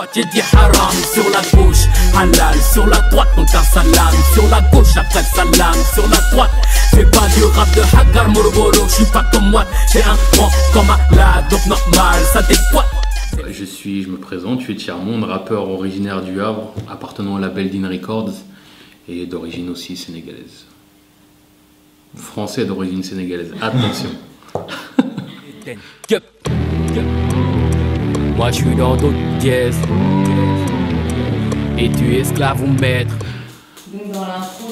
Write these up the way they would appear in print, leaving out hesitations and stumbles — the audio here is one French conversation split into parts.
droite, j'ai dit haram. Sur la gauche, halal. Sur la droite, on t'a salam. Sur la gauche, après salam. Sur la droite, c'est pas du rap de Hagar Morogoro. Je suis pas comme moi, j'ai un grand comme un là, donc normal, ça dépoite. Je me présente, je suis Tiers-Monde, rappeur originaire du Havre, appartenant au label Dean Records et d'origine aussi sénégalaise. Français d'origine sénégalaise, attention. Moi je suis dans d'autres pièces et tu es esclave ou maître. Donc dans l'intro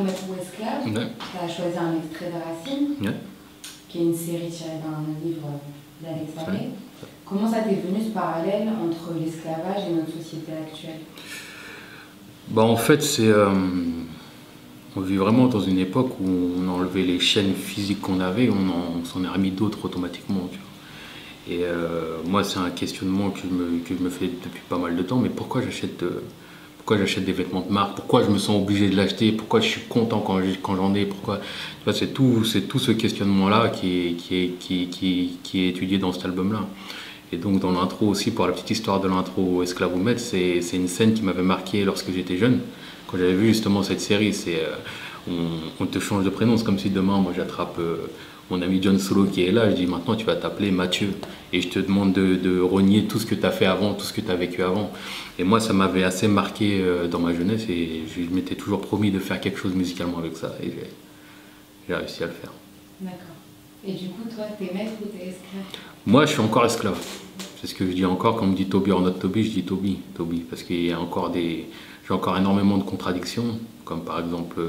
Maître ou esclave, Ouais. tu as choisi un extrait de Racine, Ouais. qui est une série tirée d'un livre d'Alex Vallée. Ouais. Comment ça t'est venu ce parallèle entre l'esclavage et notre société actuelle? Bah en fait, on vit vraiment dans une époque où on a enlevé les chaînes physiques qu'on avait, on s'en est remis d'autres automatiquement. Tu vois. Et moi, c'est un questionnement que je me fais depuis pas mal de temps. Mais pourquoi j'achète des vêtements de marque? Pourquoi je me sens obligé de l'acheter? Pourquoi je suis content quand j'en ai? Pourquoi? Tu vois, c'est tout ce questionnement-là qui est étudié dans cet album-là. Et donc dans l'intro aussi, pour la petite histoire de l'intro Esclave ou Maître, c'est une scène qui m'avait marqué lorsque j'étais jeune. Quand j'avais vu justement cette série, on te change de prénom. C'est comme si demain, moi j'attrape mon ami John Solo qui est là, je dis maintenant tu vas t'appeler Mathieu. Et je te demande de renier tout ce que tu as fait avant, tout ce que tu as vécu avant. Et moi ça m'avait assez marqué dans ma jeunesse et je m'étais toujours promis de faire quelque chose musicalement avec ça. Et j'ai réussi à le faire. D'accord. Et du coup, toi, t'es maître ou t'es esclave? Moi, je suis encore esclave. C'est ce que je dis encore. Quand on me dit Toby or not Toby, je dis Toby. Parce qu'il y a encore j'ai encore énormément de contradictions. Comme par exemple,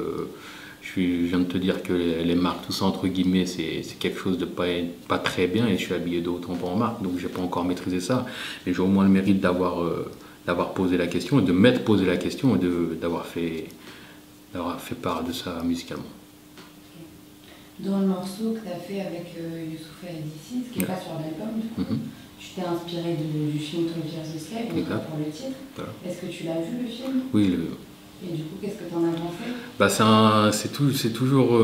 je viens de te dire que les marques, tout ça entre guillemets, c'est quelque chose de pas très bien et je suis habillé de haut en bas en marque. Donc, j'ai pas encore maîtrisé ça. Mais j'ai au moins le mérite d'avoir posé la question et de m'être posé la question et d'avoir fait part de ça musicalement. Dans le morceau que tu as fait avec Youssoupha et DC, ce qui n'est pas sur l'album, du coup, tu t'es inspiré du film 12 Years a Slave, pour le titre. Voilà. Est-ce que tu l'as vu le film? Oui. Et du coup, qu'est-ce que tu en as pensé? Bah, c'est toujours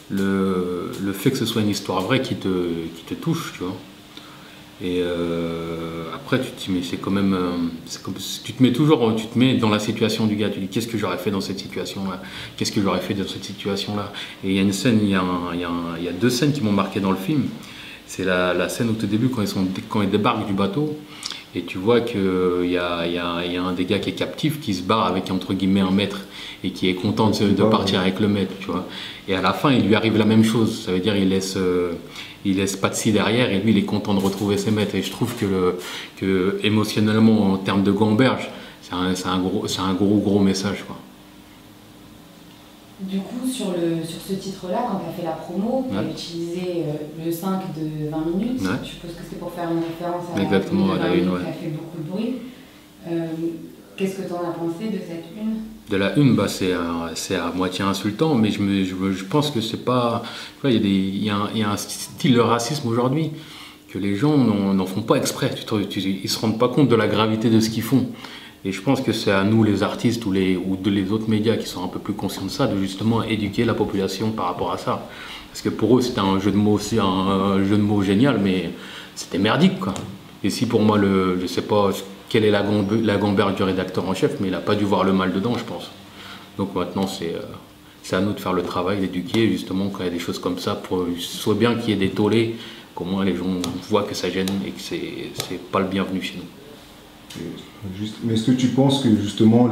le fait que ce soit une histoire vraie qui te touche, tu vois. Et après, tu te dis, mais c'est quand même. Tu te mets dans la situation du gars. Tu dis, qu'est-ce que j'aurais fait dans cette situation-là? Qu'est-ce que j'aurais fait dans cette situation-là? Et il y a une scène, il y a deux scènes qui m'ont marqué dans le film. C'est la scène au tout début, quand ils débarquent du bateau. Et tu vois qu'il y a un des gars qui est captif, qui se barre avec, entre guillemets, un maître. Et qui est content de partir avec le maître, tu vois. Et à la fin, il lui arrive la même chose. Ça veut dire, il laisse Patsy derrière et lui il est content de retrouver ses maîtres. Et je trouve que émotionnellement en termes de gamberge, c'est un gros message, quoi. Du coup sur ce titre-là, quand tu as fait la promo, tu as utilisé le 5 de 20 minutes. Ouais. Je suppose que c'est pour faire une référence à exactement, la une ouais. qui a fait beaucoup de bruit. Qu'est-ce que tu en as pensé de cette une? De la une, bah, c'est à moitié insultant, mais je pense que c'est pas. Il y a un style de racisme aujourd'hui que les gens n'en font pas exprès. Ils se rendent pas compte de la gravité de ce qu'ils font. Et je pense que c'est à nous, les artistes ou les autres médias qui sont un peu plus conscients de ça, de justement éduquer la population par rapport à ça. Parce que pour eux, c'était un jeu de mots, c'est un jeu de mots génial, mais c'était merdique, quoi. Et si pour moi, je sais pas quelle est la gamberge du rédacteur en chef, mais il n'a pas dû voir le mal dedans, je pense. Donc maintenant, c'est à nous de faire le travail, d'éduquer, justement, quand il y a des choses comme ça, soit bien qu'il y ait des tollés, qu'au moins les gens voient que ça gêne et que c'est pas le bienvenu chez nous. Mais est-ce que tu penses que justement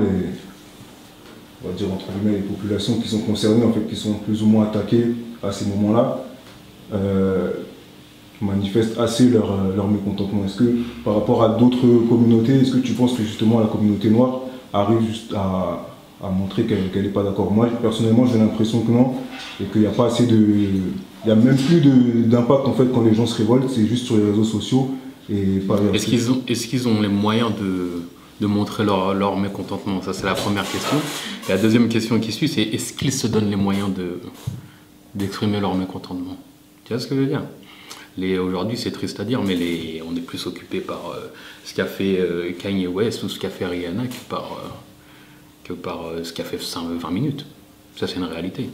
on va dire entre guillemets les populations qui sont concernées, en fait, qui sont plus ou moins attaquées à ces moments-là, manifestent assez leur mécontentement? Est-ce que par rapport à d'autres communautés, est-ce que tu penses que justement la communauté noire arrive juste à montrer qu'elle n'est pas d'accord? Moi personnellement j'ai l'impression que non, et qu'il n'y a pas assez il n'y a même plus d'impact en fait quand les gens se révoltent, c'est juste sur les réseaux sociaux. Est-ce qu'ils ont les moyens de montrer leur mécontentement? Ça, c'est la première question. Et la deuxième question qui suit, c'est est-ce qu'ils se donnent les moyens d'exprimer leur mécontentement? Tu vois ce que je veux dire? Aujourd'hui, c'est triste à dire, mais on est plus occupé par ce qu'a fait Kanye West ou ce qu'a fait Rihanna que par ce qu'a fait 20 minutes. Ça, c'est une réalité.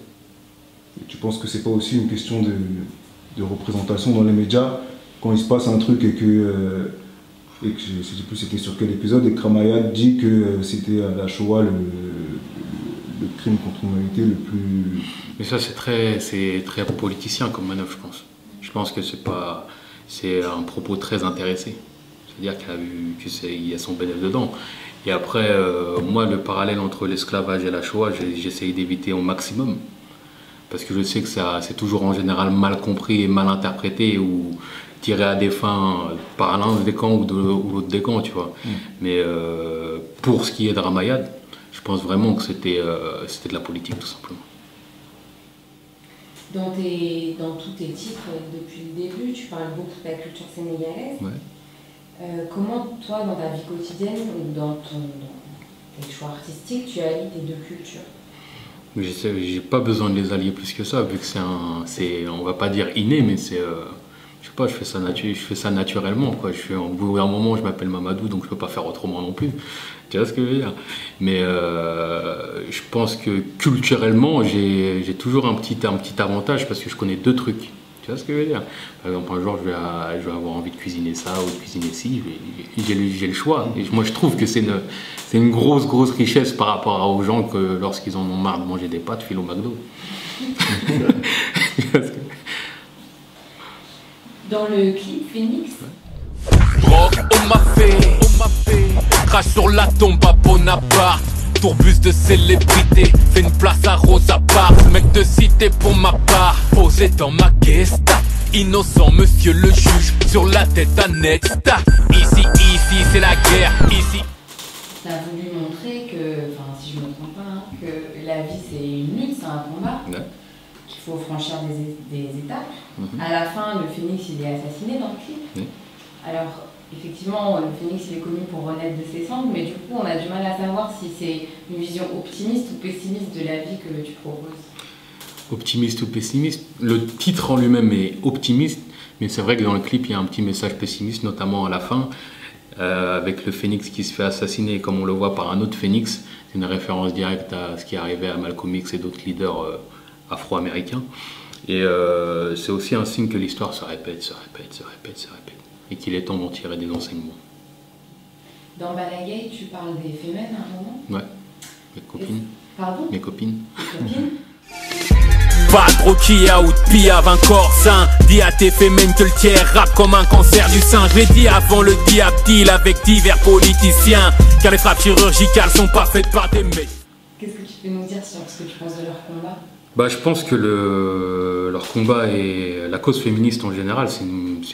Et tu penses que c'est pas aussi une question de représentation dans les médias? Quand il se passe un truc et que et que je ne sais plus c'était sur quel épisode, et que Ramayad dit que c'était la Shoah le crime contre l'humanité le plus... Mais ça c'est très politicien comme manœuvre, je pense. Je pense que c'est un propos très intéressé. C'est-à-dire qu'il y a son bénéfice dedans. Et après, moi, le parallèle entre l'esclavage et la Shoah, j'essaye d'éviter au maximum. Parce que je sais que c'est toujours en général mal compris et mal interprété ou tiré à des fins par l'un des camps ou l'autre des camps, tu vois. Mais pour ce qui est de Ramayad, je pense vraiment que c'était de la politique, tout simplement. Dans tous tes titres, depuis le début, tu parles beaucoup de la culture sénégalaise. Ouais. Comment, toi, dans ta vie quotidienne ou dans tes choix artistiques, tu allies tes deux cultures? J'ai pas besoin de les allier plus que ça, vu que on va pas dire inné, mais c'est, je sais pas, je fais ça naturellement, quoi. Au bout d'un moment, je m'appelle Mamadou, donc je peux pas faire autrement non plus. Tu vois ce que je veux dire? Mais je pense que culturellement, j'ai toujours un petit avantage parce que je connais deux trucs. Tu vois ce que je veux dire? Par exemple, un jour, je vais avoir envie de cuisiner ça ou de cuisiner ci, j'ai le choix. Et moi, je trouve que c'est une grosse richesse par rapport aux gens que lorsqu'ils en ont marre de manger des pâtes, filent au McDo. Dans le clip Phoenix, Rock, on m'a fait, crache sur la tombe à Bonaparte. Tourbus de célébrité, fais une place à Rosa Parks. Mec de cité pour ma part, posé dans ma Gesta. Innocent monsieur le juge, sur la tête un exta. Ici c'est la guerre, ici. t'as voulu montrer que, enfin si je me trompe pas, hein, que la vie c'est une lutte, c'est un combat, qu'il faut franchir des étapes. À la fin, le Phénix il est assassiné dans le clip. Alors, effectivement, le Phénix il est connu pour renaître de ses cendres, mais du coup, on a du mal à savoir si c'est une vision optimiste ou pessimiste de la vie que tu proposes. Optimiste ou pessimiste? Le titre en lui-même est optimiste, mais c'est vrai que dans le clip, il y a un petit message pessimiste, notamment à la fin, avec le Phénix qui se fait assassiner, comme on le voit par un autre Phénix. C'est une référence directe à ce qui est arrivé à Malcolm X et d'autres leaders afro-américains. Et c'est aussi un signe que l'histoire se répète, et qu'il est temps d'en tirer des enseignements. Dans Balagay, tu parles des fémènes à un moment? Ouais, mes copines. Pardon? Mes copines. Tes copines? Pas trop qui a ou de piave un corps sain. Dis à tes fémènes que le tiers rappe comme un cancer du sein. Je l'ai dit avant le diabdil avec divers politiciens, car les frappes chirurgicales sont pas faites par des mecs. Qu'est-ce que tu peux nous dire sur ce que tu penses de leur combat? Bah, je pense que leur combat et la cause féministe en général, c'est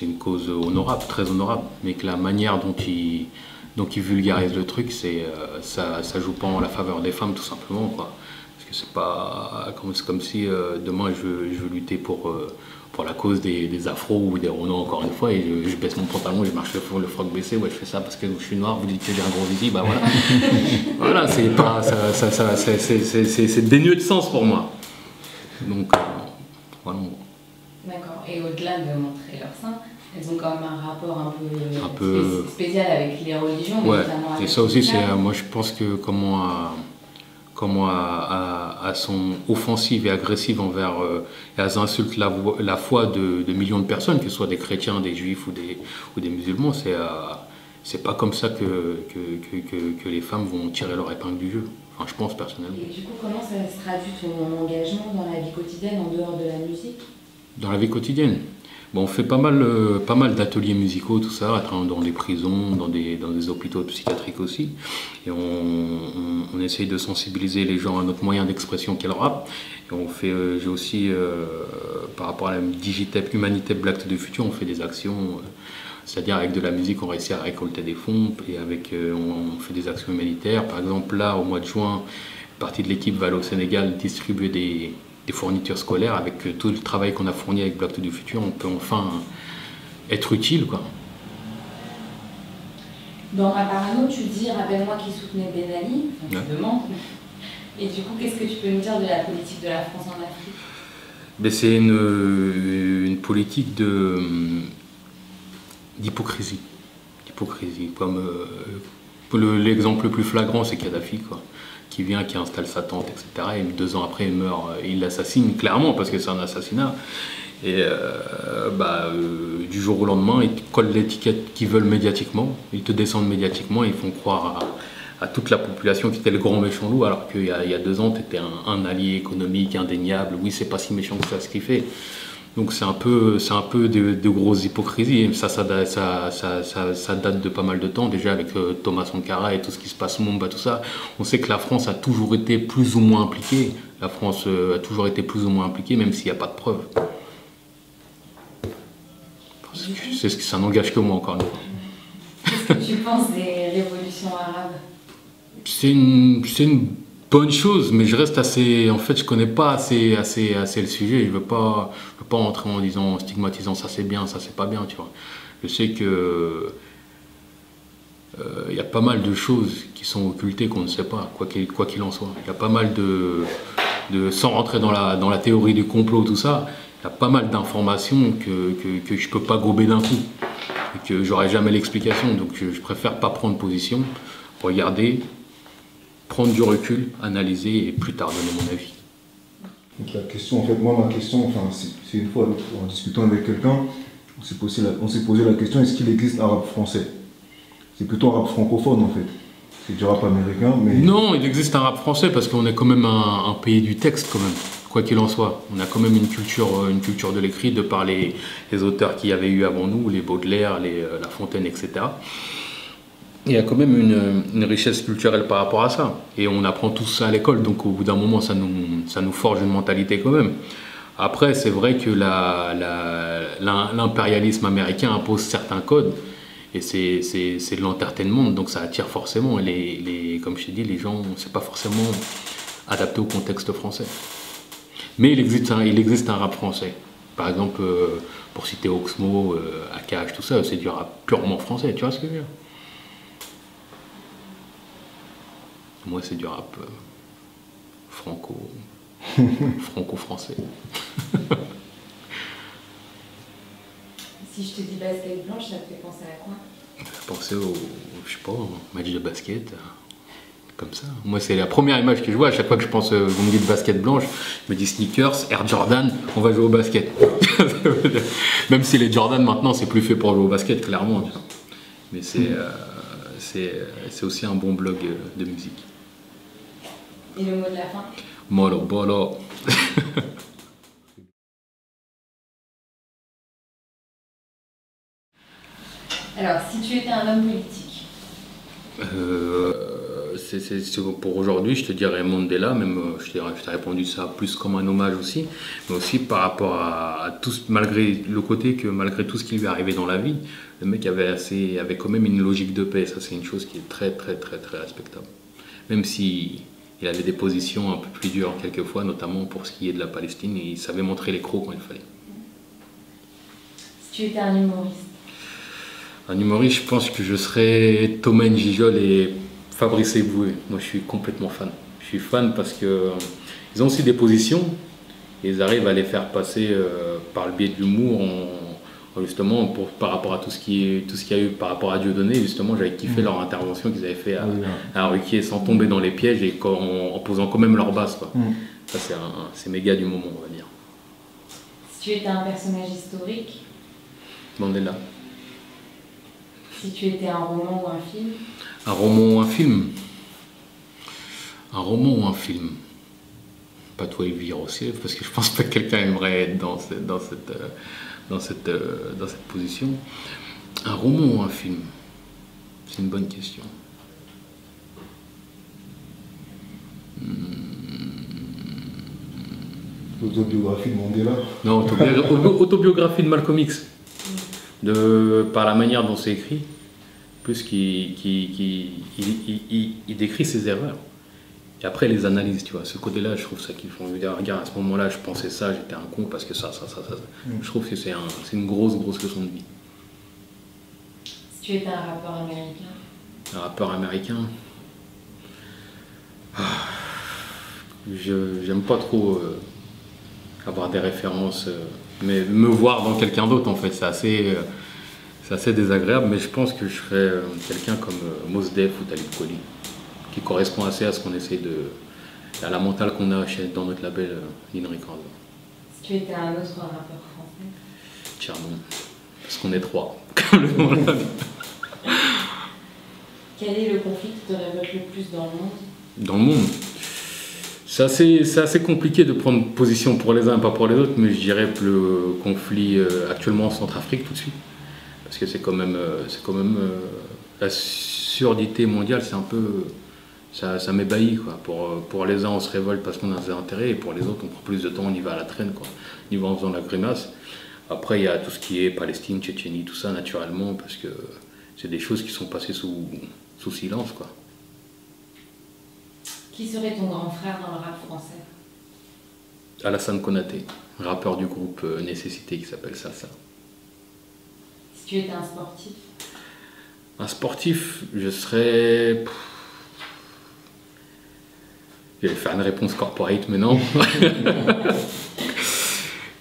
une cause honorable, très honorable, mais que la manière dont ils vulgarisent le truc, ça joue pas en la faveur des femmes tout simplement, quoi. Parce que c'est pas comme si demain je veux lutter pour la cause des afros ou des Renault encore une fois, et je baisse mon pantalon, je marche le froc baissé, ouais je fais ça parce que je suis noir, vous dites que j'ai un gros zizi, bah voilà. Voilà, c'est pas c'est dénué de sens pour moi. Donc, voilà. D'accord. Et au-delà de montrer leur sein, elles ont quand même un rapport un peu spécial avec les religions. Ouais. Notamment avec et ça aussi, moi je pense que comment elles sont offensives et agressives envers, elles insultent la foi de millions de personnes, que ce soit des chrétiens, des juifs ou des musulmans. C'est pas comme ça que les femmes vont tirer leur épingle du jeu. Enfin, je pense personnellement. Et du coup, comment ça se traduit ton engagement dans la vie quotidienne en dehors de la musique? Dans la vie quotidienne, bon, on fait pas mal d'ateliers musicaux, tout ça, dans des prisons, dans des hôpitaux psychiatriques aussi. Et on essaye de sensibiliser les gens à notre moyen d'expression qu'est le rap. Et j'ai aussi, par rapport à la Digitep, Humanité Black to the Future, on fait des actions. C'est-à-dire avec de la musique, on réussit à récolter des fonds et on fait des actions humanitaires. Par exemple, là, au mois de juin, une partie de l'équipe va aller au Sénégal distribuer des fournitures scolaires. Avec tout le travail qu'on a fourni avec Black to the Future, on peut enfin être utile, quoi. Dans Ma Parano, tu dis « Rappelle-moi qui soutenait Ben Ali », enfin, tu demandes. Et du coup, qu'est-ce que tu peux nous dire de la politique de la France en Afrique? Ben, c'est une politique d'hypocrisie, comme l'exemple le plus flagrant, c'est Kadhafi, quoi, qui vient, qui installe sa tente, etc. Et 2 ans après, il meurt, il l'assassine clairement parce que c'est un assassinat. Et du jour au lendemain, ils te collent l'étiquette qu'ils veulent médiatiquement, ils te descendent médiatiquement, ils font croire à toute la population qui était le grand méchant loup, alors qu'il y a 2 ans, tu étais un allié économique indéniable. Oui, c'est pas si méchant que ça ce qu'il fait. Donc c'est un peu de grosses hypocrisies. Ça date de pas mal de temps, déjà avec Thomas Sankara et tout ce qui se passe, Mumba, tout ça. On sait que la France a toujours été plus ou moins impliquée. La France a toujours été plus ou moins impliquée, même s'il n'y a pas de preuves. C'est ce que ça n'engage que moi, encore une fois. Qu'est-ce que tu penses des révolutions arabes? C'est une bonne chose, mais je reste assez... En fait, je connais pas assez le sujet. Je veux pas entrer en stigmatisant ça c'est bien, ça c'est pas bien, tu vois. Je sais que y a pas mal de choses qui sont occultées qu'on ne sait pas, quoi qu'il en soit. Il y a pas mal sans rentrer dans la théorie du complot, tout ça, il y a pas mal d'informations que je peux pas gober d'un coup et que j'aurai jamais l'explication. Donc je préfère pas prendre position, regarder, prendre du recul, analyser et plus tard donner mon avis. Donc la question, en fait, moi ma question, enfin, c'est une fois en discutant avec quelqu'un, on s'est posé la question, est-ce qu'il existe un rap français? C'est plutôt un rap francophone en fait. C'est du rap américain, mais... Non, il existe un rap français parce qu'on est quand même un pays du texte quand même, quoi qu'il en soit. On a quand même une culture de l'écrit de par les auteurs qu'il y avait eu avant nous, les Baudelaire, La Fontaine, etc. Il y a quand même une richesse culturelle par rapport à ça. Et on apprend tout ça à l'école, donc au bout d'un moment, ça nous forge une mentalité quand même. Après, c'est vrai que l'impérialisme américain impose certains codes. Et c'est de l'entertainment, donc ça attire forcément. Comme je t'ai dit, les gens, c'est pas forcément adapté au contexte français. Mais il existe un rap français. Par exemple, pour citer Oxmo, AKH, tout ça, c'est du rap purement français, tu vois ce que je veux dire? Moi, c'est du rap franco-français. Si je te dis basket blanche, ça te fait penser à quoi? Penser au match de basket, comme ça. Moi, c'est la première image que je vois. À chaque fois que je pense, vous me dites basket blanche, je me dis sneakers, Air Jordan, on va jouer au basket. Même si les Jordan, maintenant, c'est plus fait pour jouer au basket, clairement. Mais c'est aussi un bon blog de musique. Et le mot de la fin? Molo, bolo. Alors, si tu étais un homme politique? Pour aujourd'hui, je te dirais Mandela, même je t'ai répondu ça plus comme un hommage aussi, mais aussi par rapport à tout, malgré le côté que malgré tout ce qui lui est arrivé dans la vie, le mec avait quand même une logique de paix. Ça, c'est une chose qui est très respectable. Même si il avait des positions un peu plus dures quelquefois, notamment pour ce qui est de la Palestine, et il savait montrer les crocs quand il fallait. Si tu étais un humoriste? Un humoriste, je pense que je serais Thomas Njijol et Fabrice Eboué. Moi, je suis complètement fan. Je suis fan parce qu'ils ont aussi des positions et ils arrivent à les faire passer par le biais de l'humour, justement par rapport à tout ce qu'il y a eu par rapport à Dieudonné. Justement, j'avais kiffé leur intervention qu'ils avaient fait à Ruquier sans tomber dans les pièges et en posant quand même leur base, quoi. Ça, c'est méga du moment, on va dire. Si tu étais un personnage historique? Mandela. Si tu étais un roman ou un film? Un roman ou un film? Un roman ou un film? Pas toi et vivre au ciel, parce que je pense pas que quelqu'un aimerait être dans cette position. Un roman ou un film? C'est une bonne question. L'autobiographie de Mandela? Non, autobiographie de Malcolm X. Par la manière dont c'est écrit, plus qu'il décrit ses erreurs. Et après, les analyses, tu vois, ce côté-là, je trouve ça qu'ils font. Regarde, à ce moment-là, je pensais ça, j'étais un con parce que ça. Je trouve que c'est une grosse leçon de vie. Si tu étais un rappeur américain? Un rappeur américain? J'aime pas trop avoir des références, mais me voir dans quelqu'un d'autre, en fait, c'est assez désagréable, mais je pense que je serais quelqu'un comme Mos Def ou Talib Kweli, qui correspond assez à ce qu'on essaie à la mentale qu'on a dans notre label Lean Records. Si tu étais un autre rappeur français? Charbon. Parce qu'on est 3, comme le nom l'a dit. Quel est le conflit qui te révolte le plus dans le monde? Dans le monde, c'est assez compliqué de prendre position pour les uns et pas pour les autres, mais je dirais que le conflit actuellement en Centrafrique tout de suite, parce que c'est quand même la surdité mondiale, c'est un peu, ça m'ébahit quoi. Pour les uns on se révolte parce qu'on a des intérêts, et pour les autres on prend plus de temps, on y va à la traîne quoi, on y va en faisant la grimace. Après il y a tout ce qui est Palestine, Tchétchénie, tout ça naturellement, parce que c'est des choses qui sont passées sous silence quoi. Qui serait ton grand frère dans le rap français? Alassane Konaté, rappeur du groupe Nécessité qui s'appelle Salsa. Si tu étais un sportif? Un sportif, je serais... J'allais faire une réponse corporate, mais non.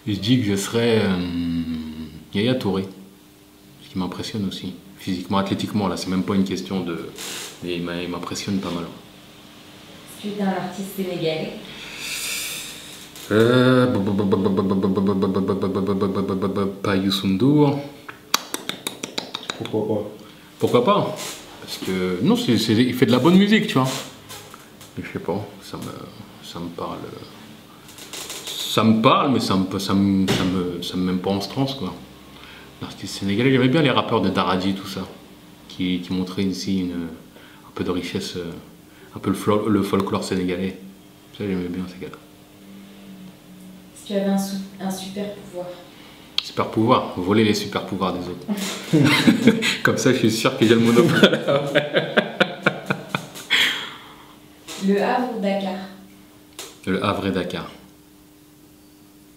Je dis que je serais Yaya Touré, ce qui m'impressionne aussi. Physiquement, athlétiquement, là, c'est même pas une question de... Mais il m'impressionne pas mal. Si tu étais un artiste sénégalais? Pas Youssou N'Dour. Pourquoi pas? Pourquoi pas? Parce que non, il fait de la bonne musique, tu vois. Mais je sais pas, ça me parle. Ça me parle, mais ça me met même pas en transe quoi. L'artiste sénégalais, j'aimais bien les rappeurs de Daradi, tout ça, qui montraient ici un peu de richesse, un peu le folklore sénégalais. Ça, j'aimais bien ces gars-là. Si tu avais un super pouvoir? Super pouvoir, voler les super pouvoirs des autres. Comme ça, je suis sûr que j'ai le monopole. Le Havre ou Dakar? Le Havre et Dakar.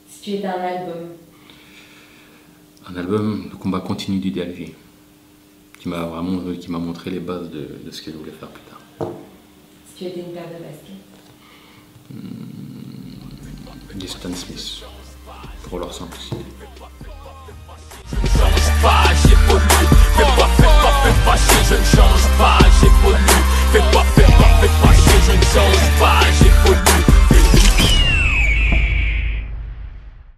Si tu étais un album? Un album, le combat continu d'Idéal G, qui m'a montré les bases de ce que je voulais faire plus tard. Si tu étais une paire de baskets? Les Stan Smith, pour leur simplicité. Je ne change pas, j'évolue, fais pas, fais pas chier, je ne change